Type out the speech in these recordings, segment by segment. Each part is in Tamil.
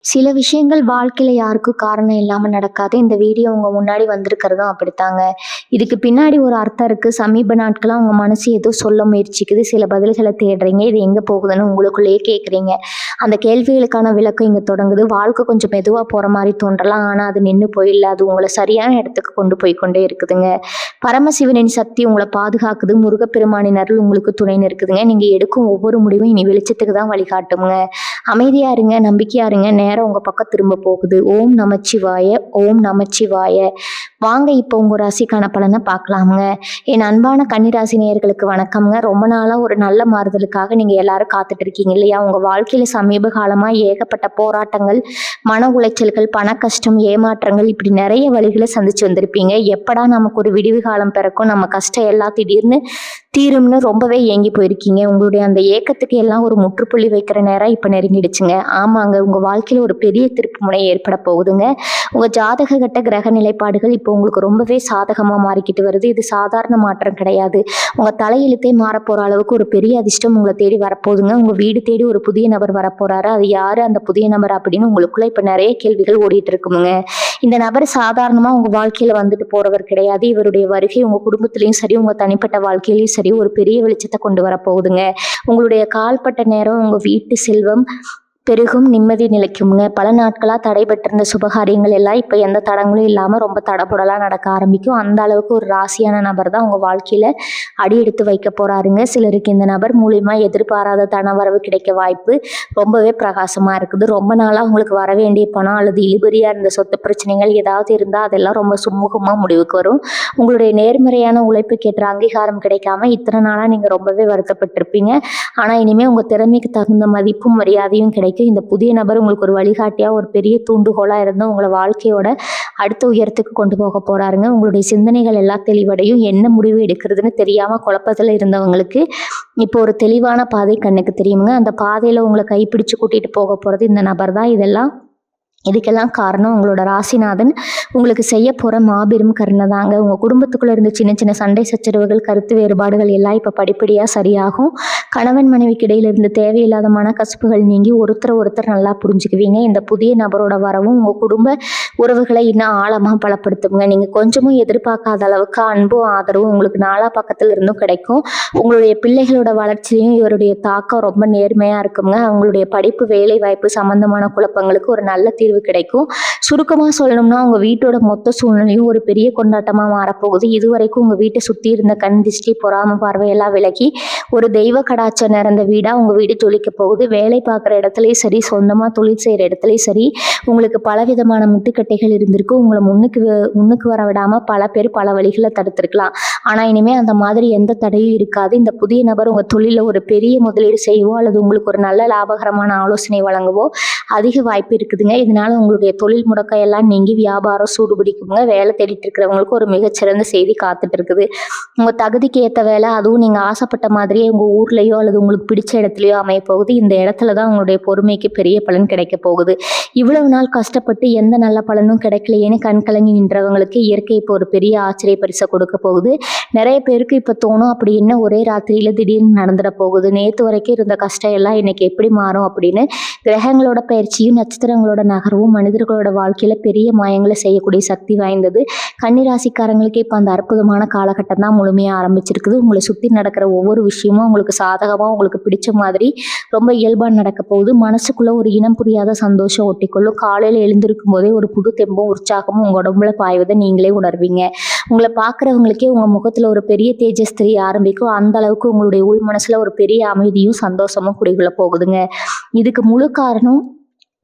சில விஷயங்கள் வாழ்க்கையில யாருக்கும் காரணம் இல்லாம நடக்காது. இந்த வீடியோ உங்க முன்னாடி வந்திருக்கிறதும் அப்படித்தாங்க. இதுக்கு பின்னாடி ஒரு அர்த்தம் இருக்கு. சமீப நாட்களா உங்க மனசு ஏதோ சொல்ல முயற்சிக்குது. சில பதில்கள தேடுறீங்க. இது எங்க போகுதுன்னு உங்களுக்குள்ளேயே கேட்குறீங்க. அந்த கேள்விகளுக்கான விளக்கம் இங்க தொடங்குது. வாழ்க்கை கொஞ்சம் மெதுவா போற மாரி தோன்றலாம். ஆனா அது நின்னு போயில்ல. அது உங்கள சரியான இடத்துக்கு கொண்டு போய் கொண்டே இருக்குதுங்க. பரமசிவனின் சக்தி உங்கள பாதுகாக்குது. முருகப்பெருமானின் அருள் உங்களுக்கு துணைன்னு இருக்குதுங்க. நீங்க எடுக்கும் ஒவ்வொரு முடிவும் இனி வெளிச்சத்துக்கு தான் வழிகாட்டுங்க. அமைதியா இருங்க, நம்பிக்கையா இருங்க. நேரம் உங்க பக்கம் திரும்ப போகுது. ஓம் நமச்சிவாய, ஓம் நமச்சிவாய. வாங்க இப்போ உங்க ராசிக்கான பலனை பார்க்கலாமுங்க. என் அன்பான கன்னிராசி நேயர்களுக்கு வணக்கம்ங்க. ரொம்ப நாளா ஒரு நல்ல மாறுதலுக்காக நீங்க எல்லாரும் காத்துட்டு இருக்கீங்க இல்லையா? உங்க வாழ்க்கையில சமீப காலமா ஏகப்பட்ட போராட்டங்கள், மன உளைச்சல்கள், பண கஷ்டம், ஏமாற்றங்கள் இப்படி நிறைய வழிகளை சந்திச்சு வந்திருப்பீங்க. எப்படா நமக்கு ஒரு விடிவு காலம் பிறக்கும், நம்ம கஷ்டம் எல்லாம் திடீர்னு தீரும்னு ரொம்பவே ஏங்கி போயிருக்கீங்க. உங்களுடைய அந்த ஏக்கத்துக்கு எல்லாம் ஒரு முற்றுப்புள்ளி வைக்கிற நேரம் இப்ப நெருங்கிடுச்சுங்க. ஆமாங்க, உங்க வாழ்க்கையில ஒரு பெரிய திருப்பு முனை ஏற்பட போகுதுங்க. உங்க ஜாதக கட்ட கிரக நிலைப்பாடுகள் இப்போ உங்களுக்கு ரொம்பவே சாதகமா மாறிக்கிட்டு வருது. இது சாதாரண மாற்றம் கிடையாது. உங்க தலையெழுத்தே மாறப்போற அளவுக்கு ஒரு பெரிய அதிர்ஷ்டம் உங்களை தேடி வரப்போகுதுங்க. உங்க வீடு தேடி ஒரு புதிய நபர் வரப்போறாரு. அது யாரு அந்த புதிய நபர் அப்படின்னு உங்களுக்குள்ள இப்ப நிறைய கேள்விகள் ஓடிட்டு இருக்குமுங்க. இந்த நபர் சாதாரணமா உங்க வாழ்க்கையில வந்துட்டு போறவர் கிடையாது. இவருடைய வருகை உங்க குடும்பத்திலயும் சரி, உங்க தனிப்பட்ட வாழ்க்கையிலயும் சரி ஒரு பெரிய வெளிச்சத்தை கொண்டு வர போகுதுங்க. உங்களுடைய கால்பட்ட நேரம் உங்க வீட்டு செல்வம் பெருகும், நிம்மதி நிலைக்கும்ங்க. பல நாட்களா தடைபட்டிருந்த சுபகாரியங்கள் எல்லாம் இப்ப எந்த தடங்களும் இல்லாம ரொம்ப தடபுடலா நடக்க ஆரம்பிக்கும். அந்த அளவுக்கு ஒரு ராசியான நபர் தான் உங்க வாழ்க்கையில அடி எடுத்து வைக்க போறாருங்க. சிலருக்கு இந்த நபர் மூலியமா எதிர்பாராத தனவரவு கிடைக்க வாய்ப்பு ரொம்பவே பிரகாசமா இருக்குது. ரொம்ப நாளா உங்களுக்கு வர வேண்டிய பணம் அல்லது இழுபறியா இருந்த சொத்து பிரச்சனைகள் ஏதாவது இருந்தா அதெல்லாம் ரொம்ப சுமூகமா முடிவுக்கு வரும். உங்களுடைய நேர்மறையான உழைப்புக்கு ஏற்ற அங்கீகாரம் கிடைக்காம இத்தனை நாளா நீங்க ரொம்பவே வருத்தப்பட்டிருப்பீங்க. ஆனா இனிமே உங்க திறமைக்கு தகுந்த மதிப்பும் மரியாதையும் கிடைக்கும். இந்த புதிய நபர் உங்களுக்கு ஒரு வழிகாட்டியா, ஒரு பெரிய தூண்டுகோலா இருந்து உங்களை வாழ்க்கையோட அடுத்த உயரத்துக்கு கொண்டு போக போறாருங்க. உங்களுடைய சிந்தனைகள் எல்லாம் தெளிவடையும். என்ன முடிவு எடுக்கிறதுன்னு தெரியாம குழப்பத்துல இருந்தவங்களுக்கு இப்போ ஒரு தெளிவான பாதை கண்ணுக்கு தெரியுங்க. அந்த பாதையில உங்களை கைப்பிடிச்சு கூட்டிட்டு போக போறது இந்த நபர் தான். இதுக்கெல்லாம் காரணம் உங்களோட ராசிநாதன் உங்களுக்கு செய்ய போற மாபெரும் கருணை தாங்க. உங்க குடும்பத்துக்குள்ள இருந்து சின்ன சின்ன சண்டை சச்சரவுகள், கருத்து வேறுபாடுகள் எல்லாம் இப்ப படிப்படியா சரியாகும். கணவன் மனைவிக்கு இடையில இருந்து தேவையில்லாத மனக்கசப்புகள் நீங்கி ஒருத்தர் நல்லா புரிஞ்சுக்குவீங்க. இந்த புதிய நபரோட வரவும் உங்க குடும்ப உறவுகளை இன்னும் ஆழமா பலப்படுத்துங்க. நீங்க கொஞ்சமும் எதிர்பார்க்காத அளவுக்கு அன்பும் ஆதரவும் உங்களுக்கு நாலா பக்கத்துல இருந்தும் கிடைக்கும். உங்களுடைய பிள்ளைகளோட வளர்ச்சியும் இவருடைய தாக்கம் ரொம்ப நேர்மையா இருக்குங்க. அவங்களுடைய படிப்பு, வேலை வாய்ப்பு சம்பந்தமான குழப்பங்களுக்கு ஒரு நல்ல தீர்வு கிடைக்கும். சுருக்கமா சொல்லணும்னா உங்க வீட்டோட மொத்த சூழ்நிலையும் ஒரு பெரிய கொண்டாட்டமா மாறப்போகுது. இதுவரைக்கும் உங்க வீட்டை சுத்தி இருந்த கண் திஷ்டி, பொறாம பார்வையெல்லாம் விலகி ஒரு தெய்வ கடாட்சம் நிறைந்த வீடா உங்க வீடு ஜொலிக்க போகுது. வேலை பார்க்குற இடத்துலயும் சரி, சொந்தமா தொழில் செய்யற இடத்துலயும் சரி, உங்களுக்கு பலவிதமான முட்டுக்கட்டைகள் இருந்திருக்கு. உங்களை முன்னுக்கு வர விடாம பல பேர் பல வழிகளை தடுத்திருக்கலாம். ஆனா இனிமே அந்த மாதிரி எந்த தடையும் இருக்காது. இந்த புதிய நபர் உங்க தொழில ஒரு பெரிய முதலீடு செய்யவோ அல்லது உங்களுக்கு ஒரு நல்ல லாபகரமான ஆலோசனை வழங்கவோ அதிக வாய்ப்பு இருக்குதுங்க. இதனால உங்களுடைய தொழில் முடக்கம் எல்லாம் நீங்கி வியாபாரம் சூடுபிடிக்குங்க. வேலை தேடிட்டு இருக்கிறவங்களுக்கு ஒரு மிகச்சிறந்த செய்தி காத்துட்டு இருக்குது. உங்க தகுதிக்கு ஏற்ற வேலை, அதுவும் நீங்க ஆசைப்பட்ட மாதிரியே உங்க ஊர்லயோ அல்லது உங்களுக்கு பிடிச்ச இடத்துலயோ அமைய போகுது. இந்த இடத்துல தான் உங்களுடைய பொறுமைக்கு பெரிய பலன் கிடைக்க போகுது. இவ்வளவு நாள் கஷ்டப்பட்டு எந்த நல்ல பலனும் கிடைக்கலையேன்னு கண் கலங்கி நின்றவங்களுக்கு இயற்கை இப்போ ஒரு பெரிய ஆச்சரிய பரிசை கொடுக்க போகுது. நிறைய பேருக்கு இப்ப தோணும், அப்படி என்ன ஒரே ராத்திரியில திடீர்னு நடந்துட போகுது, நேத்து வரைக்கும் இருந்த கஷ்டம் எல்லாம் இன்னைக்கு எப்படி மாறும் அப்படின்னு. கிரகங்களோட பயிற்சியும் நட்சத்திரங்களோட நகர்வும் மனிதர்களோட வாழ்க்கையில பெரிய மாயங்களை செய்யக்கூடிய சக்தி வாய்ந்தது. கன்னிராசிக்காரங்களுக்கு இப்ப அந்த அற்புதமான காலகட்டம் தான் முழுமையா ஆரம்பிச்சிருக்குது. உங்களை சுத்தி நடக்கிற ஒவ்வொரு விஷயமும் உங்களுக்கு சாதகமா, உங்களுக்கு பிடிச்ச மாதிரி ரொம்ப இயல்பா நடக்க போகுது. மனசுக்குள்ள ஒரு இனம் புரியாத சந்தோஷம் ஒட்டிக்கொள்ளும். காலையில எழுந்திருக்கும் போதே ஒரு புது தெம்பும் உற்சாகமும் உங்க உடம்புல பாய்வதை நீங்களே உணர்வீங்க. உங்களை பார்க்குறவங்களுக்கே உங்க முகத்துல ஒரு பெரிய தேஜஸ் தெரிய ஆரம்பிக்கும். அந்த அளவுக்கு உங்களுடைய உள் மனசுல ஒரு பெரிய அமைதியும் சந்தோஷமும் குடிகொள்ள போகுதுங்க. இதுக்கு முழு காரணம்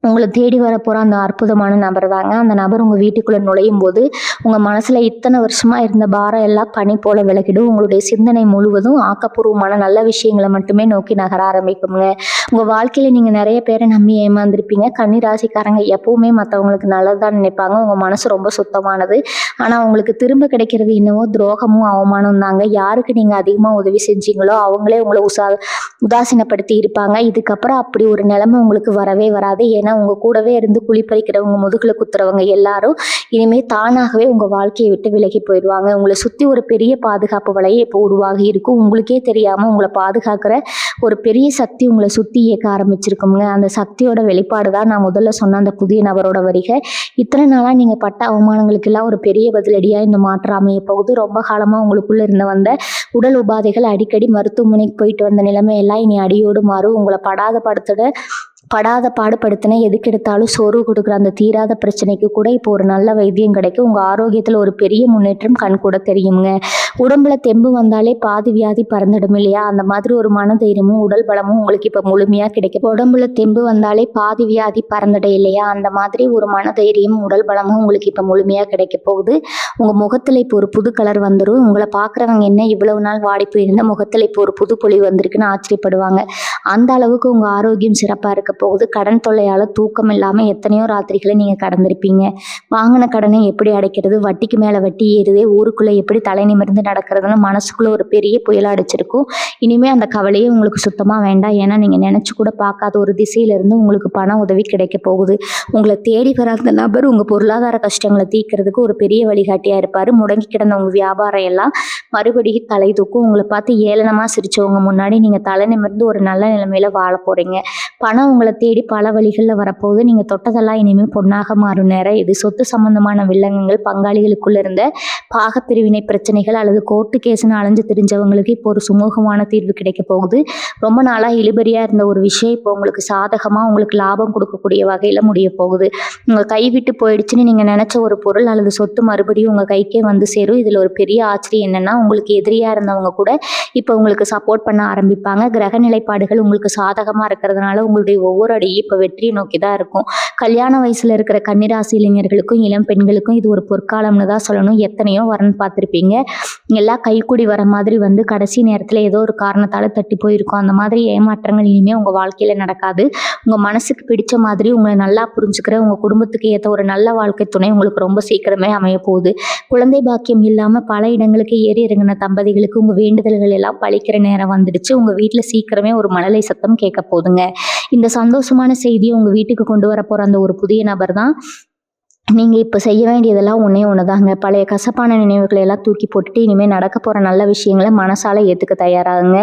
உங்களை தேடி வர போற அந்த அற்புதமான நபர் தாங்க. அந்த நபர் உங்க வீட்டுக்குள்ள நுழையும் போது உங்க மனசுல இத்தனை வருஷமா இருந்த பாரம் எல்லாம் பனி போல விலகிடும். உங்களுடைய சிந்தனை முழுவதும் ஆக்கப்பூர்வமான நல்ல விஷயங்களை மட்டுமே நோக்கி நகர ஆரம்பிக்குங்க. உங்க வாழ்க்கையில நீங்க நிறைய பேரை நம்பி ஏமாந்துருப்பீங்க. கன்னி ராசிக்காரங்க எப்பவுமே மற்றவங்களுக்கு நல்லதுதான் நினைப்பாங்க. உங்க மனசு ரொம்ப சுத்தமானது. ஆனா உங்களுக்கு திரும்ப கிடைக்கிறது என்னவோ துரோகமும் அவமானம் தாங்க. யாருக்கு நீங்க அதிகமா உதவி செஞ்சீங்களோ அவங்களே உங்களை உதாசீனப்படுத்தி இருப்பாங்க. இதுக்கப்புறம் அப்படி ஒரு நிலைமை உங்களுக்கு வரவே வராது. ஏன்னா ஏன்னா உங்கள் கூடவே இருந்து குளிப்பறிக்கிறவங்க, முதுகில் குத்துறவங்க எல்லாரும் இனிமேல் தானாகவே உங்கள் வாழ்க்கையை விட்டு விலகி போயிடுவாங்க. உங்களை சுற்றி ஒரு பெரிய பாதுகாப்பு வலையை இப்போ உருவாகி இருக்கும். உங்களுக்கே தெரியாமல் உங்களை பாதுகாக்கிற ஒரு பெரிய சக்தி உங்களை சுற்றி இயக்க ஆரம்பிச்சிருக்குங்க. அந்த சக்தியோட வெளிப்பாடு தான் நான் முதல்ல சொன்ன அந்த புதிய நபரோட வருகை. இத்தனை நாளாக நீங்கள் பட்ட அவமானங்களுக்கெல்லாம் ஒரு பெரிய பதிலடியாக இந்த மாற்றம் அமைய போகுது. ரொம்ப காலமாக உங்களுக்குள்ளே இருந்த வந்த உடல் உபாதைகள், அடிக்கடி மருத்துவமனைக்கு போயிட்டு வந்த நிலைமையெல்லாம் இனி அடியோடு மாறும். உங்களை படாத பாடுபடுத்தின எதுக்கெடுத்தாலும் சோர்வு கொடுக்குற அந்த தீராத பிரச்சனைக்கு கூட இப்போ ஒரு நல்ல வைத்தியம் கிடைக்கும். உங்கள் ஆரோக்கியத்தில் ஒரு பெரிய முன்னேற்றம் கண் கூட தெரியுங்க. உடம்புல தெம்பு வந்தாலே பாதி வியாதி பறந்துடும் இல்லையா? அந்த மாதிரி ஒரு மனதைரியமும் உடல் பலமும் உங்களுக்கு இப்போ முழுமையாக கிடைக்கும். உடம்புல தெம்பு வந்தாலே பாதி வியாதி பறந்துடும் இல்லையா? அந்த மாதிரி ஒரு மனதைரியமும் உடல் பலமும் உங்களுக்கு இப்போ முழுமையாக கிடைக்க போகுது. உங்கள் முகத்தில் இப்போ ஒரு புது கலர் வந்துடும். உங்களை பார்க்குறவங்க என்ன இவ்வளவு நாள் வாடி போயிருந்த முகத்தில் இப்போ ஒரு புது பொலிவு வந்திருக்குன்னு ஆச்சரியப்படுவாங்க. அந்த அளவுக்கு உங்கள் ஆரோக்கியம் சிறப்பாக இருக்க போகுது. கடன் தொல்லையால் தூக்கம் இல்லாமல் எத்தனையோ ராத்திரிகளை நீங்கள் கடந்திருப்பீங்க. வாங்கின கடனை எப்படி அடைக்கிறது, வட்டிக்கு மேலே வட்டி ஏறுதே, ஊருக்குள்ளே எப்படி தலை நிமிர்ந்து நடக்கிறதுன்னு மனசுக்குள்ளே ஒரு பெரிய புயலாக அடிச்சிருக்கும். இனிமேல் அந்த கவலையே உங்களுக்கு சுத்தமாக வேண்டாம். ஏன்னா நீங்கள் நினச்சி கூட பார்க்காத ஒரு திசையிலிருந்து உங்களுக்கு பண உதவி கிடைக்க போகுது. உங்களை தேடி வர அந்த நபர் உங்கள் பொருளாதார கஷ்டங்களை தீர்க்கிறதுக்கு ஒரு பெரிய வழிகாட்டியாக இருப்பார். முடங்கி கிடந்த உங்கள் வியாபாரம் எல்லாம் மறுபடியும் தலை தூக்கும். உங்களை பார்த்து ஏளனமாக சிரிச்சவங்க முன்னாடி நீங்கள் தலை நிமிர்ந்து ஒரு நல்ல நிலைமையில வாழ போகிறீங்க. பணம் உங்களை தேடி பல வழிகளில் வரப்போகுது. நீங்கள் தொட்டதெல்லாம் இனிமேல் பொண்ணாக மாறும் நேரம் இது. சொத்து சம்பந்தமான வில்லங்கங்கள், பங்காளிகளுக்குள்ள இருந்த பாகப்பிரிவினை பிரச்சனைகள் அல்லது கோர்ட்டு கேஸ்ன்னு அலைஞ்சு தெரிஞ்சவங்களுக்கு இப்போ ஒரு சுமூகமான தீர்வு கிடைக்க போகுது. ரொம்ப நாளாக இழுபறியாக இருந்த ஒரு விஷயம் இப்போ உங்களுக்கு சாதகமாக உங்களுக்கு லாபம் கொடுக்கக்கூடிய வகையில் முடிய போகுது. உங்கள் கை விட்டு போயிடுச்சுன்னு நீங்கள் நினச்ச ஒரு பொருள் அல்லது சொத்து மறுபடியும் உங்கள் கைக்கே வந்து சேரும். இதில் ஒரு பெரிய ஆச்சரியம் என்னென்னா, உங்களுக்கு எதிரியாக இருந்தவங்க கூட இப்போ உங்களுக்கு சப்போர்ட் பண்ண ஆரம்பிப்பாங்க. கிரக நிலைப்பாடுகள் உங்களுக்கு சாதகமாக இருக்கிறதுனால உங்களுடைய ஒவ்வொரு அடியும் இப்போ வெற்றியை நோக்கி தான் இருக்கும். கல்யாண வயசில் இருக்கிற கன்னிராசி இளைஞர்களுக்கும் இளம் பெண்களுக்கும் இது ஒரு பொற்காலம்னு தான் சொல்லணும். எத்தனையோ வரன் பார்த்துருப்பீங்க. எல்லாம் கைக்கூடி வர மாதிரி வந்து கடைசி நேரத்தில் ஏதோ ஒரு காரணத்தால் தட்டி போயிருக்கும். அந்த மாதிரி ஏமாற்றங்கள் இனிமேல் உங்கள் வாழ்க்கையில் நடக்காது. உங்கள் மனசுக்கு பிடிச்ச மாதிரி உங்களை நல்லா புரிஞ்சுக்கிற உங்கள் குடும்பத்துக்கு ஏற்ற ஒரு நல்ல வாழ்க்கை துணை உங்களுக்கு ரொம்ப சீக்கிரமே அமைய போகுது. குழந்தை பாக்கியம் இல்லாமல் பல இடங்களுக்கு ஏறி இறங்கின தம்பதிகளுக்கு உங்கள் வேண்டுதல்கள் எல்லாம் பழிக்கிற நேரம் வந்துடுச்சு. உங்கள் வீட்டில் சீக்கிரமே ஒரு மழலை சத்தம் கேட்க போதுங்க. இந்த சந்தோஷமான செய்தியை உங்கள் வீட்டுக்கு கொண்டு வர போகிற அந்த ஒரு புதிய நபர் தான். நீங்கள் இப்போ செய்ய வேண்டியதெல்லாம் ஒன்று தாங்க. பழைய கசப்பான நினைவுகளை எல்லாம் தூக்கி போட்டுட்டு இனிமேல் நடக்க போகிற நல்ல விஷயங்களை மனசால ஏற்றுக்க தயாராகுங்க.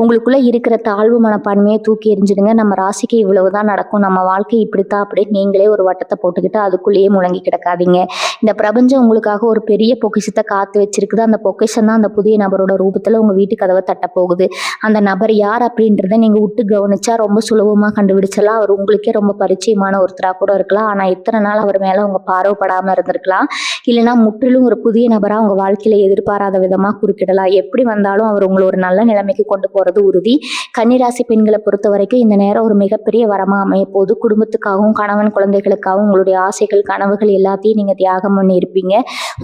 உங்களுக்குள்ளே இருக்கிற தாழ்வு மனப்பான்மையை தூக்கி எறிஞ்சிடுங்க. நம்ம ராசிக்கு இவ்வளவு தான் நடக்கும், நம்ம வாழ்க்கை இப்படித்தான் அப்படின்னு நீங்களே ஒரு வட்டத்தை போட்டுக்கிட்டு அதுக்குள்ளேயே முழங்கி கிடக்காதீங்க. இந்த பிரபஞ்சம் உங்களுக்காக ஒரு பெரிய பொக்கிஷத்தை காத்து வச்சிருக்குது. அந்த பொக்கிஷம் தான் அந்த புதிய நபரோட ரூபத்தில் உங்கள் வீட்டு கதவை தட்ட போகுது. அந்த நபர் யார் அப்படின்றத நீங்கள் விட்டு கவனிச்சா ரொம்ப சுலபமாக கண்டுபிடிச்சலாம். அவர் உங்களுக்கே ரொம்ப பரிச்சயமான ஒருத்தராக கூட இருக்கலாம். ஆனால் இத்தனை நாள் அவர் மேலே உங்கள் பார்வைப்படாமல் இருந்திருக்கலாம். இல்லைனா முற்றிலும் ஒரு புதிய நபராக உங்கள் வாழ்க்கையில எதிர்பாராத விதமாக குறுக்கிடலாம். எப்படி வந்தாலும் அவர் உங்களை ஒரு நல்ல நிலைமைக்கு கொண்டு போகிறது உறுதி. கன்னிராசி பெண்களை பொறுத்த வரைக்கும் இந்த நேரம் ஒரு மிகப்பெரிய வரமாக அமைய போது. குடும்பத்துக்காகவும் கணவன் குழந்தைகளுக்காகவும் உங்களுடைய ஆசைகள் கனவுகள் எல்லாத்தையும் நீங்கள் தியாகம் பண்ணி இருப்பீங்க.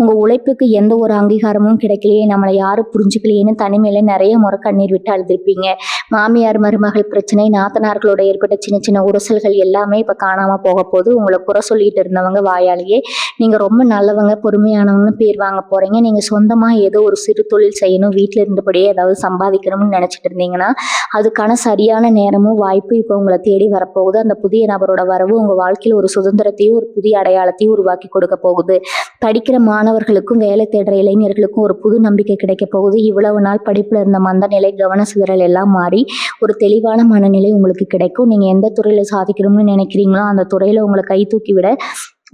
உங்கள் உழைப்புக்கு எந்த ஒரு அங்கீகாரமும் கிடைக்கலையே, நம்மளை யாரும் புரிஞ்சுக்கலையேன்னு தனிமையில நிறைய முறை கண்ணீர் விட்டு அழுதிருப்பீங்க. மாமியார் மருமகள் பிரச்சனை, நாத்தனார்களோட ஏற்பட்ட சின்ன சின்ன உரசல்கள் எல்லாமே இப்போ காணாமல் போக போது. உங்களை குறை சொல்லிட்டு இருந்தவங்க வாயாலேயே நீங்கள் ரொம்ப நல்லவங்க பொறுமையானவங்கன்னு பேர் வாங்க போகிறீங்க. நீங்கள் சொந்தமாக ஏதோ ஒரு சிறு தொழில் செய்யணும், வீட்டில் இருந்தபடியே ஏதாவது சம்பாதிக்கணும்னு நினச்சிட்டு இருந்தீங்கன்னா அதுக்கான சரியான நேரமும் வாய்ப்பு இப்போ உங்களை தேடி வரப்போகுது. அந்த புதிய நபரோட வரவு உங்கள் வாழ்க்கையில் ஒரு சுதந்திரத்தையும் ஒரு புதிய அடையாளத்தையும் உருவாக்கி கொடுக்க போகுது. படிக்கிற மாணவர்களுக்கும் வேலை தேடுற இளைஞர்களுக்கும் ஒரு புது நம்பிக்கை கிடைக்க போகுது. இவ்வளவு நாள் படிப்பில் இருந்த மந்த நிலை, கவன சிதறல் எல்லாம் மாறி ஒரு தெளிவான மனநிலை உங்களுக்கு கிடைக்கும். நீங்கள் எந்த துறையில் சாதிக்கணும்னு நினைக்கிறீங்களோ அந்த துறையில் உங்களை கை தூக்கி விட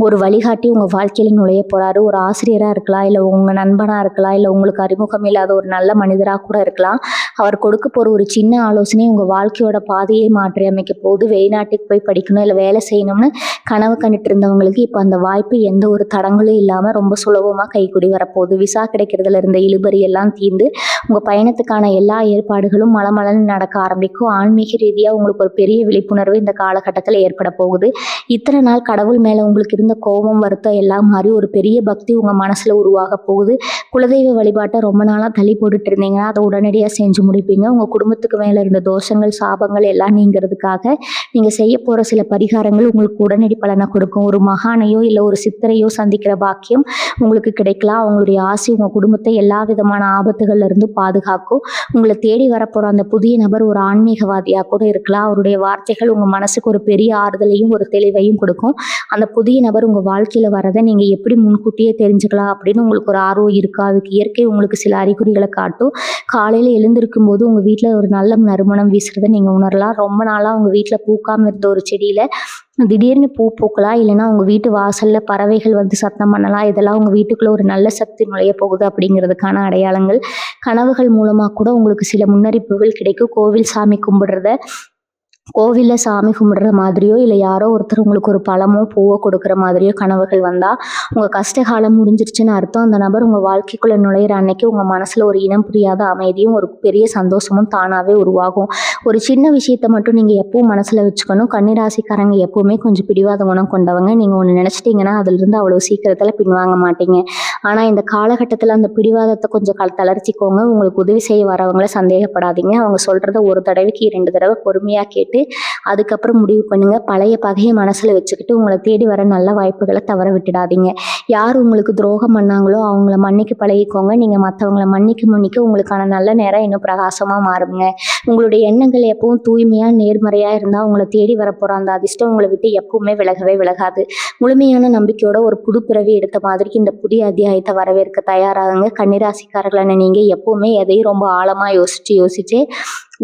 ஒரு வழிகாட்டி உங்கள் வாழ்க்கையில் நுழைய போகிறாரு. ஒரு ஆசிரியராக இருக்கலாம், இல்லை உங்கள் நண்பனாக இருக்கலாம், இல்லை உங்களுக்கு அறிமுகம் இல்லாத ஒரு நல்ல மனிதராக கூட இருக்கலாம். அவர் கொடுக்க போகிற ஒரு சின்ன ஆலோசனை உங்கள் வாழ்க்கையோட பாதையை மாற்றி அமைக்க போகுது. வெளிநாட்டுக்கு போய் படிக்கணும், இல்லை வேலை செய்யணும்னு கனவு கண்டுட்டு இருந்தவங்களுக்கு இப்போ அந்த வாய்ப்பு எந்த ஒரு தடங்களும் இல்லாமல் ரொம்ப சுலபமாக கைக்கூடி வரப்போகுது. விசா கிடைக்கிறதுல இருந்த இழுபறி எல்லாம் தீர்ந்து உங்கள் பயணத்துக்கான எல்லா ஏற்பாடுகளும் மலமலன்னு நடக்க ஆரம்பிக்கும். ஆன்மீக ரீதியாக உங்களுக்கு ஒரு பெரிய விழிப்புணர்வு இந்த காலகட்டத்தில் ஏற்பட போகுது. இத்தனை நாள் கடவுள் மேலே உங்களுக்கு இருந்த இருந்த கோபம், வருத்தம் எல்லாம் மாறி ஒரு பெரிய பக்தி உங்கள் மனசில் உருவாக போகுது. குலதெய்வ வழிபாட்டை ரொம்ப நாளாக தள்ளி போட்டுட்டு இருந்தீங்கன்னா அதை உடனடியாக செஞ்சு முடிப்பீங்க. உங்கள் குடும்பத்துக்கு மேலே இருந்த தோஷங்கள், சாபங்கள் எல்லாம் நீங்கிறதுக்காக நீங்கள் செய்ய போகிற சில பரிகாரங்கள் உங்களுக்கு உடனடி பலனை கொடுக்கும். ஒரு மகானையோ இல்லை ஒரு சித்தரையோ சந்திக்கிற பாக்கியம் உங்களுக்கு கிடைக்கலாம். அவங்களுடைய ஆசை உங்கள் குடும்பத்தை எல்லா விதமான ஆபத்துகள்ல இருந்து பாதுகாக்கும். உங்களை தேடி வரப்போகிற அந்த புதிய நபர் ஒரு ஆன்மீகவாதியாக கூட இருக்கலாம். அவருடைய வார்த்தைகள் உங்கள் மனசுக்கு ஒரு பெரிய ஆறுதலையும் ஒரு தெளிவையும் கொடுக்கும். அந்த புதிய நபர் உங்கள் வாழ்க்கையில் வரதை நீங்கள் எப்படி முன்கூட்டியே தெரிஞ்சுக்கலாம் அப்படின்னு உங்களுக்கு ஒரு ஆர்வம் இருக்கா? அதுக்கு இயற்கை உங்களுக்கு சில அறிகுறிகளை காட்டும். காலையில் எழுந்திருக்கும் போது உங்கள் வீட்டில் ஒரு நல்ல நறுமணம் வீசுறதை நீங்கள் உணரலாம். ரொம்ப நாளாக உங்கள் வீட்டில் பூக்காமல் இருந்த ஒரு செடியில் திடீர்னு பூ பூக்கலாம். இல்லைன்னா உங்கள் வீட்டு வாசலில் பறவைகள் வந்து சத்தம் பண்ணலாம். இதெல்லாம் உங்கள் வீட்டுக்குள்ளே ஒரு நல்ல சக்தி நுழைய போகுது அப்படிங்கிறதுக்கான அடையாளங்கள். கனவுகள் மூலமாக கூட உங்களுக்கு சில முன்னறிவிப்புகள் கிடைக்கும். கோவில் சாமி கும்பிடுறத கோவிலில் சாமி கும்பிடுற மாதிரியோ இல்லை யாரோ ஒருத்தர் உங்களுக்கு ஒரு பழமோ பூவோ கொடுக்குற மாதிரியோ கனவுகள் வந்தால் உங்கள் கஷ்டகாலம் முடிஞ்சிருச்சுன்னு அர்த்தம். அந்த நபர் உங்கள் வாழ்க்கைக்குள்ளே நுழையிற அன்னைக்கு உங்கள் மனசில் ஒரு இனம் புரியாத அமைதியும் ஒரு பெரிய சந்தோஷமும் தானாகவே உருவாகும். ஒரு சின்ன விஷயத்தை மட்டும் நீங்கள் எப்பவும் மனசில் வச்சுக்கணும். கன்னிராசிக்காரங்க எப்போவுமே கொஞ்சம் பிடிவாத குணம் கொண்டவங்க. நீங்கள் ஒன்று நினச்சிட்டிங்கன்னா அதிலிருந்து அவ்வளோ சீக்கிரத்தில் பின்வாங்க மாட்டீங்க. ஆனால் இந்த காலகட்டத்தில் அந்த பிடிவாதத்தை கொஞ்சம் தளர்த்திக்கோங்க. உங்களுக்கு உதவி செய்ய வரவங்கள சந்தேகப்படாதீங்க. அவங்க சொல்கிறத ஒரு தடவைக்கு 2 தடவை பொறுமையாக கேட்டு அதுக்கப்புறம் முடிவு பண்ணுங்க. பழைய பகையை மனசுல வச்சுக்கிட்டு உங்களை தேடி வர நல்ல வாய்ப்புகளை தவற விட்டுடாதீங்க. யார் உங்களுக்கு துரோகம் பண்ணாங்களோ அவங்கள மன்னிக்க பழகிக்கோங்க. நீங்க மற்றவங்களை மன்னிக்க உங்களுக்கான நல்ல நேரம் இன்னும் பிரகாசமா மாறுங்க. உங்களுடைய எண்ணங்கள் எப்பவும் தூய்மையா நேர்மறையா இருந்தா உங்களை தேடி வரப்போற அந்த அதிர்ஷ்டம் உங்களை விட்டு எப்பவுமே விலகவே விலகாது. முழுமையான நம்பிக்கையோட ஒரு புது பிறவி எடுத்த மாதிரி இந்த புதிய அத்தியாயத்தை வரவேற்க தயாராகுங்க. கன்னிராசிக்காரர்களான நீங்க எப்பவுமே எதையும் ரொம்ப ஆழமா யோசிச்சு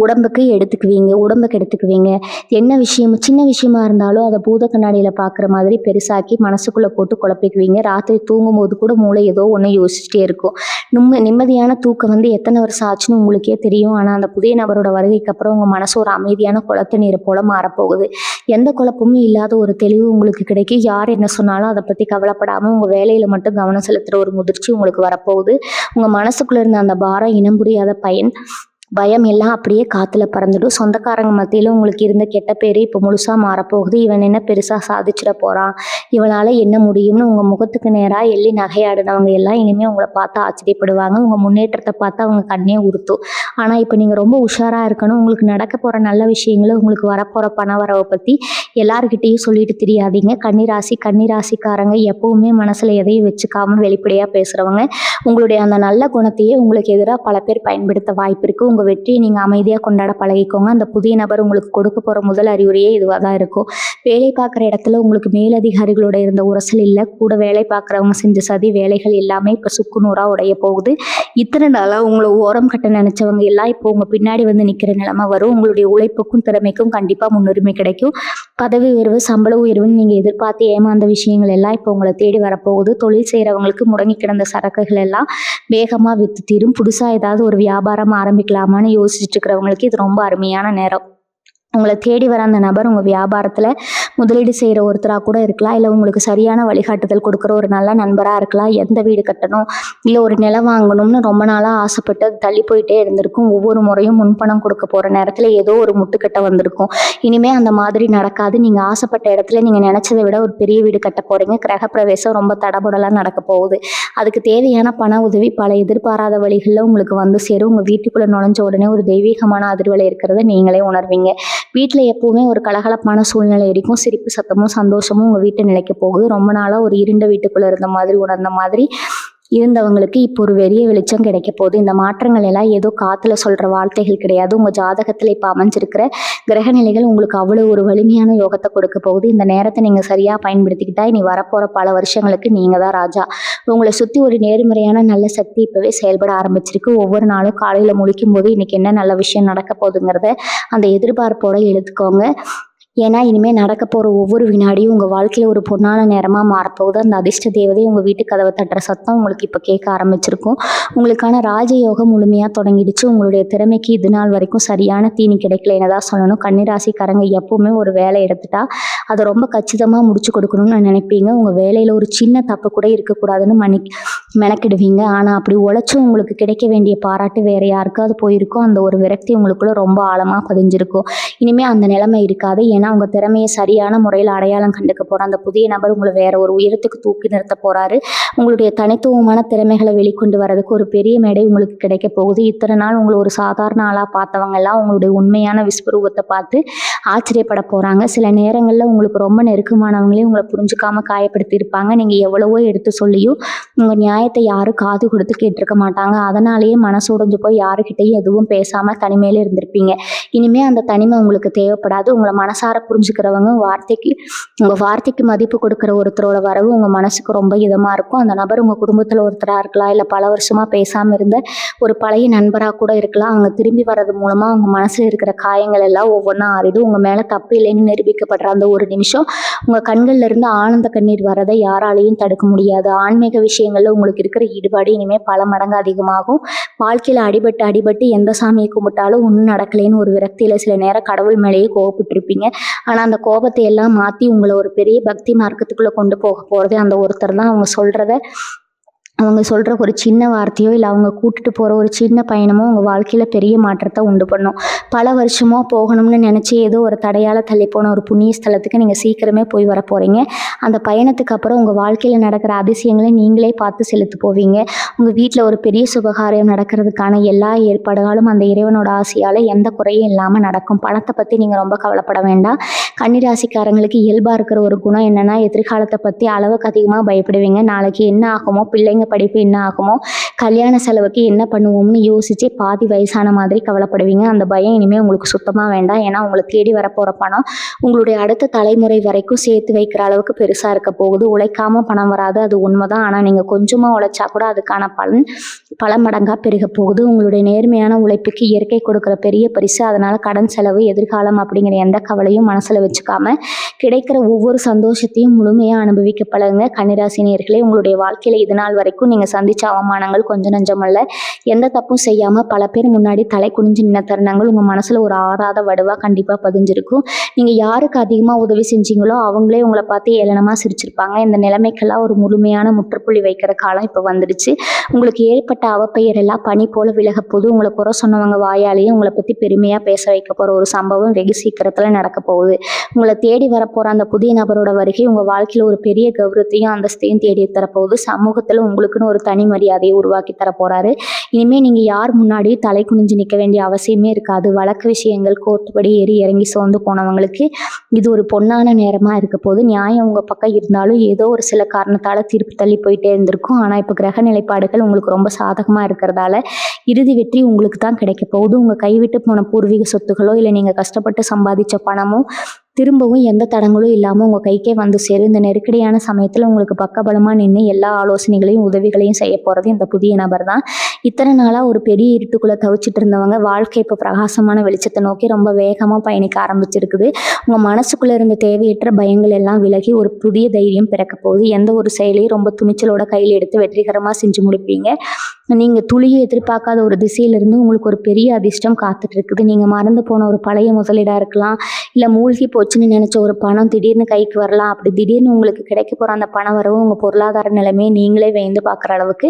உடம்புக்கு எடுத்துக்குவீங்க. என்ன விஷயம், சின்ன விஷயமா இருந்தாலும் அதை பூத கண்ணாடியில் பார்க்குற மாதிரி பெருசாக்கி மனசுக்குள்ளே போட்டு குழப்பிக்குவீங்க. ராத்திரி தூங்கும்போது கூட மூளை ஏதோ ஒன்று யோசிச்சுட்டே இருக்கும். நிம்மதியான தூக்கம் வந்து எத்தனை வருஷம் ஆச்சுன்னு உங்களுக்கே தெரியும். ஆனால் அந்த புதிய நபரோட வருகைக்கு அப்புறம் உங்கள் மனசு ஒரு அமைதியான குளத்து நீரை போல மாறப்போகுது. எந்த குழப்பமும் இல்லாத ஒரு தெளிவு உங்களுக்கு கிடைக்கும். யார் என்ன சொன்னாலும் அதை பற்றி கவலைப்படாமல் உங்கள் வேலையில் மட்டும் கவனம் செலுத்துகிற ஒரு முதிர்ச்சி உங்களுக்கு வரப்போகுது. உங்கள் மனசுக்குள்ளே இருந்த அந்த பாரம், இனம் புரியாத பயம் எல்லாம் அப்படியே காற்றுல பறந்துடும். சொந்தக்காரங்க மத்தியில் உங்களுக்கு இருந்த கெட்ட பேர் இப்போ முழுசாக மாறப்போகுது. இவன் என்ன பெருசாக சாதிச்சிட போகிறான், இவனால் என்ன முடியும்னு உங்கள் முகத்துக்கு நேராக எள்ளி நகையாடினவங்க எல்லாம் இனிமேல் உங்களை பார்த்து ஆச்சரியப்படுவாங்க. உங்கள் முன்னேற்றத்தை பார்த்து அவங்க கண்ணே உறுத்தும். ஆனால் இப்போ நீங்கள் ரொம்ப உஷாராக இருக்கணும். உங்களுக்கு நடக்க போகிற நல்ல விஷயங்களை, உங்களுக்கு வரப்போகிற பண வரவை பற்றி எல்லாருக்கிட்டேயும் சொல்லிட்டு தெரியாதீங்க. கன்னிராசிக்காரங்க எப்பவுமே மனசில் எதையும் வச்சுக்காமல் வெளிப்படையாக பேசுகிறவங்க. உங்களுடைய அந்த நல்ல குணத்தையே உங்களுக்கு எதிராக பல பேர் பயன்படுத்த வாய்ப்பு இருக்குது. உங்கள் வெற்றியை நீங்கள் அமைதியாக கொண்டாட பழகிக்கோங்க. அந்த புதிய நபர் உங்களுக்கு கொடுக்க போகிற முதல் அறிவுரையே இதுவாக தான் இருக்கும். வேலை பார்க்குற இடத்துல உங்களுக்கு மேலதிகாரிகளோட இருந்த உரசல் இல்லை. கூட வேலை பார்க்குறவங்க செஞ்ச சதி வேலைகள் எல்லாமே இப்போ சுக்குநூறாக உடைய போகுது. இத்தனை நாளாக உங்களை ஓரம் கட்ட நினச்சவங்க எல்லாம் இப்போ உங்கள் பின்னாடி வந்து நிற்கிற நிலைமை வரும். உங்களுடைய உழைப்புக்கும் திறமைக்கும் கண்டிப்பாக முன்னுரிமை கிடைக்கும். பதவி உயர்வு, சம்பள உயர்வுன்னு நீங்கள் எதிர்பார்த்து ஏமாந்த விஷயங்கள் எல்லாம் இப்போ உங்களை தேடி வரப்போகுது. தொழில் செய்கிறவங்களுக்கு முடங்கி கிடந்த சரக்குகள் எல்லாம் வேகமாக விற்று தீரும். புதுசாக ஏதாவது ஒரு வியாபாரம் ஆரம்பிக்கலாமான்னு யோசிச்சுட்டு இருக்கிறவங்களுக்கு இது ரொம்ப அருமையான நேரம். உங்களை தேடி வர அந்த நபர் உங்கள் வியாபாரத்தில் முதலீடு செய்கிற ஒருத்தராக கூட இருக்கலாம். இல்லை உங்களுக்கு சரியான வழிகாட்டுதல் கொடுக்குற ஒரு நல்ல நண்பராக இருக்கலாம். எந்த வீடு கட்டணும், இல்லை ஒரு நிலம் வாங்கணும்னு ரொம்ப நாளாக ஆசைப்பட்டு அது தள்ளி போயிட்டே இருந்திருக்கும். ஒவ்வொரு முறையும் முன்பணம் கொடுக்க போகிற நேரத்தில் ஏதோ ஒரு முட்டுக்கட்டை வந்திருக்கும். இனிமேல் அந்த மாதிரி நடக்காது. நீங்கள் ஆசைப்பட்ட இடத்துல நீங்கள் நினச்சதை விட ஒரு பெரிய வீடு கட்ட போகிறீங்க. கிரகப்பிரவேசம் ரொம்ப தடபுடலாக நடக்க போகுது. அதுக்கு தேவையான பண உதவி பல எதிர்பாராத வழிகளில் உங்களுக்கு வந்து சேரும். உங்கள் வீட்டுக்குள்ளே நுழைஞ்ச உடனே ஒரு தெய்வீகமான அதிர்வலை இருக்கிறத நீங்களே உணர்வீங்க. வீட்டில் எப்போவுமே ஒரு கலகலப்பான சூழ்நிலை இருக்கும். சிரிப்பு சத்தமும் சந்தோஷமும் உங்கள் வீட்டை நிலைக்க போகுது. ரொம்ப நாளாக ஒரு இருண்ட வீட்டுக்குள்ளே இருந்த மாதிரி உணர்ந்த மாதிரி இருந்தவங்களுக்கு இப்போ ஒரு பெரிய வெளிச்சம் கிடைக்க போகுது. இந்த மாற்றங்கள் எல்லாம் ஏதோ காற்றுல சொல்கிற வார்த்தைகள் கிடையாது. உங்கள் ஜாதகத்தில் இப்போ அமைஞ்சிருக்கிற கிரகநிலைகள் உங்களுக்கு அவ்வளோ ஒரு வலிமையான யோகத்தை கொடுக்க போகுது. இந்த நேரத்தை நீங்கள் சரியாக பயன்படுத்திக்கிட்டா இனி வரப்போகிற பல வருஷங்களுக்கு நீங்கள் தான் ராஜா. உங்களை சுற்றி ஒரு நேர்மறையான நல்ல சக்தி இப்போவே செயல்பட ஆரம்பிச்சிருக்கு. ஒவ்வொரு நாளும் காலையில் முழிக்கும் போது இன்றைக்கி என்ன நல்ல விஷயம் நடக்க போகுதுங்கிறத அந்த எதிர்பார்ப்போடு எழுதுக்கோங்க. ஏன்னா இனிமேல் நடக்க போகிற ஒவ்வொரு வினாடியும் உங்கள் வாழ்க்கையில் ஒரு பொன்னான நேரமாக மாறப்போகுது. அந்த அதிர்ஷ்ட தேவதை உங்கள் வீட்டு கதவை தட்டுற சத்தம் உங்களுக்கு இப்போ கேட்க ஆரம்பிச்சிருக்கும். உங்களுக்கான ராஜயோகம் முழுமையாக தொடங்கிடுச்சு. உங்களுடைய திறமைக்கு இது நாள் வரைக்கும் சரியான தீனி கிடைக்கல என்னதான் சொல்லணும். கன்னிராசிக்காரங்க எப்போவுமே ஒரு வேலை எடுத்துட்டா அதை ரொம்ப கச்சிதமாக முடிச்சு கொடுக்கணும்னு நினைப்பீங்க. உங்கள் வேலையில் ஒரு சின்ன தப்பு கூட இருக்கக்கூடாதுன்னு மெனக்கிடுவீங்க. ஆனால் அப்படி உழைச்சும் உங்களுக்கு கிடைக்க வேண்டிய பாராட்டு வேறு யாருக்காவது போயிருக்கோ அந்த ஒரு விரக்தி உங்களுக்குள்ள ரொம்ப ஆழமாக பதிஞ்சிருக்கும். இனிமேல் அந்த நிலைமை இருக்காது. ஏன்னா ஏன்னா உங்கள் திறமையை சரியான முறையில் அடையாளம் கண்டுக்க போகிற அந்த புதிய நபர் உங்களை வேற ஒரு உயரத்துக்கு தூக்கி நிறுத்த போகிறாரு. உங்களுடைய தனித்துவமான திறமைகளை வெளிக்கொண்டு வரதுக்கு ஒரு பெரிய மேடை உங்களுக்கு கிடைக்க போகுது. இத்தனை நாள் உங்களை ஒரு சாதாரண ஆளாக பார்த்தவங்க எல்லாம் உங்களுடைய உண்மையான விஸ்வரூபத்தை பார்த்து ஆச்சரியப்பட போகிறாங்க. சில நேரங்களில் உங்களுக்கு ரொம்ப நெருக்கமானவங்களே உங்களை புரிஞ்சுக்காம காயப்படுத்தி இருப்பாங்க. நீங்கள் எவ்வளவோ எடுத்து சொல்லியும் உங்கள் நியாயத்தை யாரும் காது கொடுத்து கேட்டிருக்க மாட்டாங்க. அதனாலேயே மனசு உடைஞ்சு போய் யாருக்கிட்டையும் எதுவும் பேசாமல் தனிமையில இருந்திருப்பீங்க. இனிமே அந்த தனிமை உங்களுக்கு தேவைப்படாது. உங்களை மனசார புரிஞ்சுக்கிறவங்க உங்கள் வார்த்தைக்கு மதிப்பு கொடுக்குற ஒருத்தரோட வரவு உங்கள் மனசுக்கு ரொம்ப இதமாக இருக்கும். அந்த நபர் உங்கள் குடும்பத்தில் ஒருத்தராக இருக்கலாம், இல்லை பல வருஷமாக பேசாமல் இருந்த ஒரு பழைய நண்பராக கூட இருக்கலாம். அவங்க திரும்பி வர்றது மூலமாக உங்கள் மனசில் இருக்கிற காயங்கள் எல்லாம் ஒவ்வொன்றா ஆறிடும். உங்கள் மேலே தப்பு இல்லைன்னு நிரூபிக்கப்படுற அந்த ஒரு நிமிஷம் உங்கள் கண்கள்ல இருந்து ஆனந்த கண்ணீர் வரதை யாராலையும் தடுக்க முடியாது. ஆன்மீக விஷயங்களில் உங்களுக்கு இருக்கிற ஈடுபாடு இனிமேல் பல மடங்கு அதிகமாகும். வாழ்க்கையில் அடிபட்டு எந்த சாமியை கும்பிட்டாலும் ஒன்றும் நடக்கலைன்னு ஒரு விரக்தியில் சில நேரம் கடவுள் மேலேயே கோவப்பட்டிருப்பீங்க. ஆனால் அந்த கோபத்தை எல்லாம் மாற்றி உங்களை ஒரு பெரிய பக்தி மார்க்கத்துக்குள்ளே கொண்டு போக போகிறது அந்த ஒருத்தர் தான். அவங்க சொல்கிற ஒரு சின்ன வார்த்தையோ இல்லை அவங்க கூட்டிட்டு போகிற ஒரு சின்ன பயணமோ உங்கள் வாழ்க்கையில் பெரிய மாற்றத்தை உண்டு பண்ணும். பல வருஷமோ போகணும்னு நினச்சி ஏதோ ஒரு தடையால் தள்ளி போன ஒரு புண்ணிய ஸ்தலத்துக்கு நீங்கள் சீக்கிரமே போய் வர போகிறீங்க. அந்த பயணத்துக்கு அப்புறம் உங்கள் வாழ்க்கையில் நடக்கிற அதிசயங்களை நீங்களே பார்த்து செலுத்து போவீங்க. உங்கள் வீட்டில் ஒரு பெரிய சுபகாரியம் நடக்கிறதுக்கான எல்லா ஏற்பாடுகளும் அந்த இறைவனோட ஆசையால் எந்த குறையும் இல்லாமல் நடக்கும். பணத்தை பற்றி நீங்கள் ரொம்ப கவலைப்பட வேண்டாம். கன்னிராசிக்காரங்களுக்கு இயல்பாக இருக்கிற ஒரு குணம் என்னென்னா, எதிர்காலத்தை பற்றி அளவுக்கு அதிகமாக பயப்படுவீங்க. நாளைக்கு என்ன ஆகுமோ, பிள்ளைங்க படிப்பு என்ன ஆகுமோ, கல்யாண செலவுக்கு என்ன பண்ணுவோம்னு யோசிச்சு பாதி வயசான மாதிரி கவலைப்படுவீங்க. அந்த பயம் இனிமேல் உங்களுக்கு சுத்தமாக வேண்டாம். ஏன்னா உங்களை தேடி வரப்போகிற பணம் உங்களுடைய அடுத்த தலைமுறை வரைக்கும் சேர்த்து வைக்கிற அளவுக்கு பெருசாக இருக்க போகுது. உழைக்காம பணம் வராது, அது உண்மைதான். ஆனால் நீங்கள் கொஞ்சமாக உழைச்சா கூட அதுக்கான பலன் பல மடங்காக பெருக போகுது. உங்களுடைய நேர்மையான உழைப்புக்கு இயற்கை கொடுக்குற பெரிய பரிசு. அதனால் கடன் செலவு, எதிர்காலம் அப்படிங்கிற எந்த கவலையும் மனசில் வச்சுக்காம கிடைக்கிற ஒவ்வொரு சந்தோஷத்தையும் முழுமையாக அனுபவிக்க பழகுங்க. கன்னிராசி நேயர்களே, உங்களுடைய வாழ்க்கையில் இது நாள் வரைக்கும் நீங்கள் சந்தித்த அவமானங்கள் கொஞ்சம் நஞ்சமல்ல. எந்த தப்பும் செய்யாமல் பல பேர் முன்னாடி தலை குனிஞ்சு நின்ன தருணங்கள் உங்கள் மனசில் ஒரு ஆறாத வடுவாக கண்டிப்பாக பதிஞ்சிருக்கும். நீங்கள் யாருக்கு அதிகமாக உதவி செஞ்சீங்களோ அவங்களே உங்களை பார்த்து ஏளனமாக சிரிச்சிருப்பாங்க. இந்த நிலைமைக்கெல்லாம் ஒரு முழுமையான முற்றுப்புள்ளி வைக்கிற காலம் இப்போ வந்துடுச்சு. உங்களுக்கு ஏற்பட்ட அவப்பெயர் எல்லாம் பனி போல விலக போது. உங்களை குறை சொன்னவங்க வாயாலேயும் உங்களை பற்றி பெருமையாக பேச வைக்க போகிற ஒரு சம்பவம் வெகு சீக்கிரத்தில் நடக்க போகுது. உங்களை தேடி வரப்போகிற அந்த புதிய நபரோட வருகை உங்கள் வாழ்க்கையில் ஒரு பெரிய கௌரவத்தையும் அந்தஸ்தையும் தேடி தரப்போகுது. சமூகத்தில் உங்களுக்குன்னு ஒரு தனி மரியாதையை உருவாக்கி தர போகிறாரு. இனிமேல் நீங்கள் யார் முன்னாடியும் தலை குனிஞ்சு நிற்க வேண்டிய அவசியமே இருக்காது. வழக்கு விஷயங்கள் கோர்ட்டுப்படி ஏறி இறங்கி சோர்ந்து போனவங்களுக்கு இது ஒரு பொன்னான நேரமாக இருக்க போது. நியாயம் உங்கள் பக்கம் இருந்தாலும் ஏதோ ஒரு சில காரணத்தால் தீர்ப்பு தள்ளி போயிட்டே இருந்திருக்கும். ஆனால் இப்போ கிரக நிலைப்பாடுகள் உங்களுக்கு ரொம்ப சாதகமாக இருக்கிறதால இறுதி வெற்றி உங்களுக்கு தான் கிடைக்க போகுது. உங்கள் கைவிட்டு போன பூர்வீக சொத்துகளோ இல்லை நீங்கள் கஷ்டப்பட்டு சம்பாதிச்ச பணமோ திரும்பவும் எந்த தடங்களும் இல்லாமல் உங்கள் கைக்கே வந்து சேரும். இந்த நெருக்கடியான சமயத்தில் உங்களுக்கு பக்கபலமாக நின்று எல்லா ஆலோசனைகளையும் உதவிகளையும் செய்ய போகிறது இந்த புதிய நபர் தான். இத்தனை நாளாக ஒரு பெரிய இருட்டுக்குள்ளே தவிச்சிட்டு இருந்தவங்க வாழ்க்கை இப்போ பிரகாசமான வெளிச்சத்தை நோக்கி ரொம்ப வேகமாக பயணிக்க ஆரம்பிச்சிருக்குது. உங்கள் மனசுக்குள்ளே இருந்த தேவையற்ற பயங்கள் எல்லாம் விலகி ஒரு புதிய தைரியம் பிறக்க போகுது. எந்த ஒரு செயலையும் ரொம்ப துணிச்சலோட கையில் எடுத்து வெற்றிகரமாக செஞ்சு முடிப்பீங்க. நீங்கள் துளியை எதிர்பார்க்காத ஒரு திசையிலிருந்து உங்களுக்கு ஒரு பெரிய அதிர்ஷ்டம் காத்துட்டு இருக்குது. நீங்கள் மறந்து போன ஒரு பழைய முதலீடாக இருக்கலாம், இல்லை மூழ்கி போச்சுன்னு நினச்ச ஒரு பணம் திடீர்னு கைக்கு வரலாம். அப்படி திடீர்னு உங்களுக்கு கிடைக்க போகிற அந்த பண வரவு உங்கள் பொருளாதார நிலைமையை நீங்களே வேந்து பார்க்குற அளவுக்கு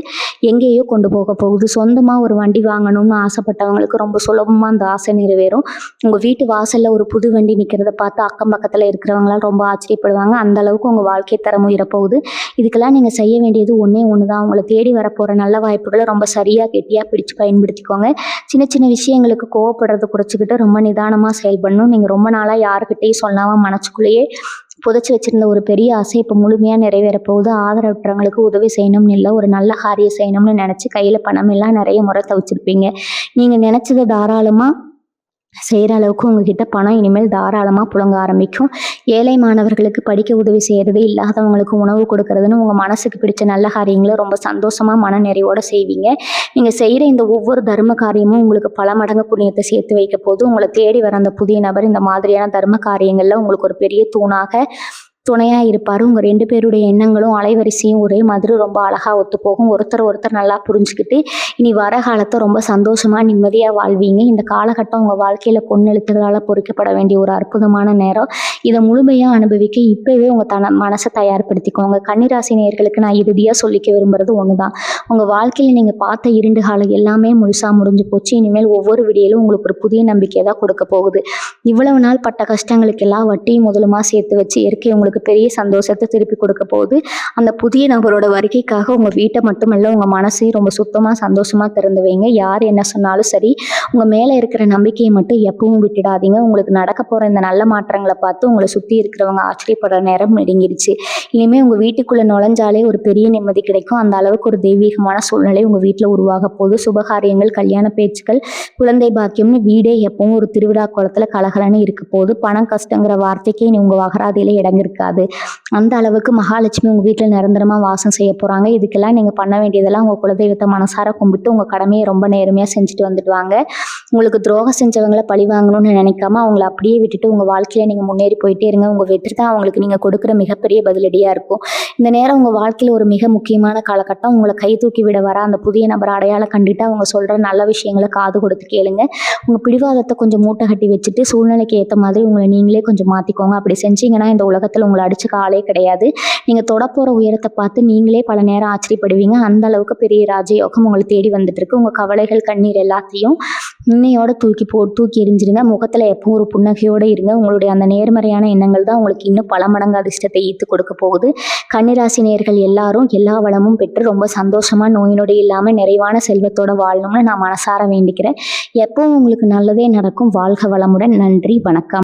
எங்கேயோ கொண்டு போக போகுது. சொந்தமாக ஒரு வண்டி வாங்கணும்னு ஆசைப்பட்டவங்களுக்கு ரொம்ப சுலபமாக அந்த ஆசை நிறைவேறும். உங்கள் வீட்டு வாசலில் ஒரு புது வண்டி நிற்கிறத பார்த்து அக்கம் பக்கத்தில் இருக்கிறவங்களாம் ரொம்ப ஆச்சரியப்படுவாங்க. அந்த அளவுக்கு உங்கள் வாழ்க்கை தரம் உயரப்போகுது. இதுக்கெல்லாம் நீங்கள் செய்ய வேண்டியது ஒன்றே ஒன்று தான். உங்களை தேடி வரப்போகிற நல்ல வாய்ப்புகளை ரொம்ப சரியாக கெட்டியாக பிடிச்சு பயன்படுத்திக்கோங்க. சின்ன சின்ன விஷயங்களுக்கு கோவப்படுறதை குறைச்சிக்கிட்டு ரொம்ப நிதானமாக செயல்படணும். நீங்கள் ரொம்ப நாளாக யாருக்கிட்டையும் சொல்லாமல் மனசுக்குள்ளேயே புதைச்சி வச்சுருந்த ஒரு பெரிய ஆசை இப்போ முழுமையாக நிறைவேற போகுது. ஆதரவற்றவங்களுக்கு உதவி செய்யணும்னு இல்லை, ஒரு நல்ல காரியம் செய்யணும்னு நினச்சி கையில் பணம் எல்லாம் நிறைய முறை தவிச்சிருப்பீங்க. நீங்கள் நினச்சதை தாராளமாக செய்கிற அளவுக்கு உங்ககிட்ட பணம் இனிமேல் தாராளமாக புழங்க ஆரம்பிக்கும். ஏழை மாணவர்களுக்கு படிக்க உதவி செய்கிறது, இல்லாதவங்களுக்கு உணவு கொடுக்கறதுன்னு உங்கள் மனசுக்கு பிடிச்ச நல்ல காரியங்களை ரொம்ப சந்தோஷமாக மன நிறைவோடு செய்வீங்க. நீங்கள் செய்கிற இந்த ஒவ்வொரு தர்ம காரியமும் உங்களுக்கு பல மடங்கு புண்ணியத்தை சேர்த்து வைக்க போது. உங்களை தேடி வர அந்த புதிய நபர் இந்த மாதிரியான தர்ம காரியங்களில் உங்களுக்கு ஒரு பெரிய தூணாக துணையாக இருப்பார். உங்கள் 2 பேருடைய எண்ணங்களும் அலைவரிசையும் ஒரே மாதிரி ரொம்ப அழகாக ஒத்து போகும். ஒருத்தர் நல்லா புரிஞ்சுக்கிட்டு இனி வர காலத்தை ரொம்ப சந்தோஷமாக நிம்மதியாக வாழ்வீங்க. இந்த காலகட்டம் உங்கள் வாழ்க்கையில் பொன்னெழுத்துக்களால் பொறிக்கப்பட வேண்டிய ஒரு அற்புதமான நேரம். இதை முழுமையாக அனுபவிக்க இப்போவே உங்கள் மனசை தயார்படுத்திக்கோங்க. கன்னிராசி நேயர்களுக்கு நான் இறுதியாக சொல்லிக்க விரும்புகிறது ஒன்று தான். உங்கள் வாழ்க்கையில் நீங்கள் பார்த்த இருண்டு காலம் எல்லாமே முழுசாக முடிஞ்சு போச்சு. இனிமேல் ஒவ்வொரு விடியலும் உங்களுக்கு ஒரு புதிய நம்பிக்கையை தான் கொடுக்க போகுது. இவ்வளவு நாள் பட்ட கஷ்டங்களுக்கெல்லாம் வட்டியும் முதலுமா சேர்த்து வச்சு இயற்கை உங்களுக்கு பெரிய சந்தோஷத்தை திருப்பி கொடுக்க போகுது. அந்த புதிய நபரோட வருகைக்காக உங்கள் வீட்டை மட்டுமல்ல உங்கள் மனசையும் ரொம்ப சுத்தமாக சந்தோஷமாக திறந்து வைங்க. யார் என்ன சொன்னாலும் சரி, உங்கள் மேலே இருக்கிற நம்பிக்கையை மட்டும் எப்பவும் விட்டுடாதீங்க. உங்களுக்கு நடக்க போகிற இந்த நல்ல மாற்றங்களை பார்த்து உங்களை சுற்றி இருக்கிறவங்க ஆச்சரியப்படுற நேரம் நெருங்கிடுச்சு. இனிமேல் உங்கள் வீட்டுக்குள்ளே நுழைஞ்சாலே ஒரு பெரிய நிம்மதி கிடைக்கும். அந்த அளவுக்கு ஒரு தெய்வீகமான சூழ்நிலை உங்கள் வீட்டில் உருவாக போகுது. சுபகாரியங்கள், கல்யாண பேச்சுக்கள், குழந்தை பாக்கியம்னு வீடே எப்பவும் ஒரு திருவிழா குளத்தில் கலகலன்னு இருக்க போகுது. பணம் கஷ்டங்கிற வார்த்தைக்கே நீ உங்கள் அகராதியில் இடம் இருக்காது. அந்த அளவுக்கு மகாலட்சுமி உங்கள் வீட்டில் நிரந்தரமாக வாசம் செய்ய போகிறாங்க. இதுக்கெல்லாம் நீங்கள் பண்ண வேண்டியதெல்லாம் உங்கள் குலதெய்வத்தை மனசார கும்பிட்டு உங்கள் கடமையை ரொம்ப நேர்மையாக செஞ்சுட்டு வந்துட்டு வாங்க. உங்களுக்கு துரோகம் செஞ்சவங்களை பழி வாங்கணும்னு நினைக்காம அவங்கள அப்படியே விட்டுட்டு உங்கள் வாழ்க்கையில் நீங்கள் முன்னேறி போயிட்டே இருங்க. உங்கள் வெற்றி தான் அவங்களுக்கு நீங்கள் கொடுக்குற மிகப்பெரிய பதிலடியாக இருக்கும். இந்த நேரம் உங்கள் வாழ்க்கையில் ஒரு மிக முக்கியமான காலகட்டம். உங்களை கை தூக்கி விட வர அந்த புதிய நபர் அடையாளம் கண்டுட்டு அவங்க சொல்கிற நல்ல விஷயங்களை காது கொடுத்து கேளுங்க. உங்கள் பிடிவாதத்தை கொஞ்சம் மூட்டை கட்டி வச்சுட்டு சூழ்நிலைக்கு ஏற்ற மாதிரி உங்களை நீங்களே கொஞ்சம் மாற்றிக்கோங்க. அப்படி செஞ்சீங்கன்னா இந்த உலகத்தில் உங்களை அடிச்சு காலே கிடையாது. நீங்கள் தொடப்போகிற உயரத்தை பார்த்து நீங்களே பல நேரம் ஆச்சரியப்படுவீங்க. அந்த அளவுக்கு பெரிய ராஜயோகம் உங்களை தேடி வந்துட்டு இருக்கு. உங்கள் கவலைகள், கண்ணீர் எல்லாத்தையும் இன்னையோட தூக்கி எறிஞ்சிருங்க. முகத்தில் எப்பவும் ஒரு புன்னகையோடு இருங்க. உங்களுடைய அந்த நேர்மறையான எண்ணங்கள் தான் உங்களுக்கு இன்னும் பல மடங்கு அதிர்ஷ்டத்தை ஈர்த்து கொடுக்க போகுது. கன்னிராசி நேயர்கள் எல்லாரும் எல்லா வளமும் பெற்று ரொம்ப சந்தோஷமாக நோய் நொடி இல்லாமல் நிறைவான செல்வத்தோட வாழணும்னு நான் மனசார வேண்டிக்கிறேன். எப்பவும் உங்களுக்கு நல்லதே நடக்கும். வாழ்க வளமுடன். நன்றி, வணக்கம்.